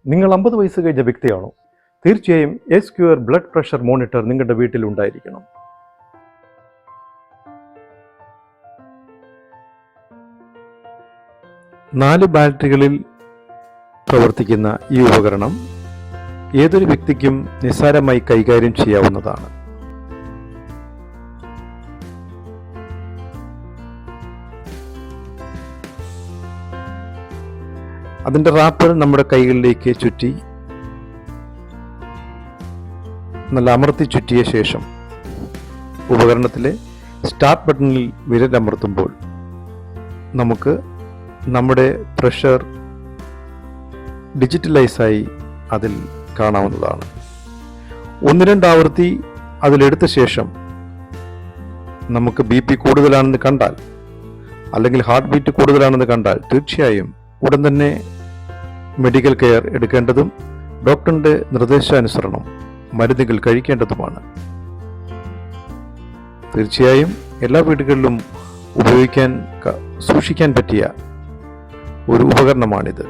നിങ്ങൾ 50 വയസ്സ് കഴിഞ്ഞ വ്യക്തിയാണോ? തീർച്ചയായും SQR ബ്ലഡ് പ്രഷർ മോണിറ്റർ നിങ്ങളുടെ വീട്ടിൽ ഉണ്ടായിരിക്കണം. നാല് ബാറ്ററികളിൽ പ്രവർത്തിക്കുന്ന ഈ ഉപകരണം ഏതൊരു വ്യക്തിക്കും നിസ്സാരമായി കൈകാര്യം ചെയ്യാവുന്നതാണ്. അതിൻ്റെ റാപ്പർ നമ്മുടെ കൈകളിലേക്ക് ചുറ്റി നല്ല അമർത്തി ചുറ്റിയ ശേഷം ഉപകരണത്തിലെ സ്റ്റാർട്ട് ബട്ടണിൽ വിരലമർത്തുമ്പോൾ നമുക്ക് നമ്മുടെ പ്രഷർ ഡിജിറ്റലൈസായി അതിൽ കാണാവുന്നതാണ്. 1-2 ആവർത്തി അതിലെടുത്ത ശേഷം നമുക്ക് BP കൂടുതലാണെന്ന് കണ്ടാൽ അല്ലെങ്കിൽ ഹാർട്ട് ബീറ്റ് കൂടുതലാണെന്ന് കണ്ടാൽ തീർച്ചയായും ഉടൻ തന്നെ മെഡിക്കൽ കെയർ എടുക്കേണ്ടതും ഡോക്ടറിൻ്റെ നിർദ്ദേശാനുസരണം മരുന്നുകൾ കഴിക്കേണ്ടതുമാണ്. തീർച്ചയായും എല്ലാ വീടുകളിലും സൂക്ഷിക്കാൻ പറ്റിയ ഒരു ഉപകരണമാണിത്.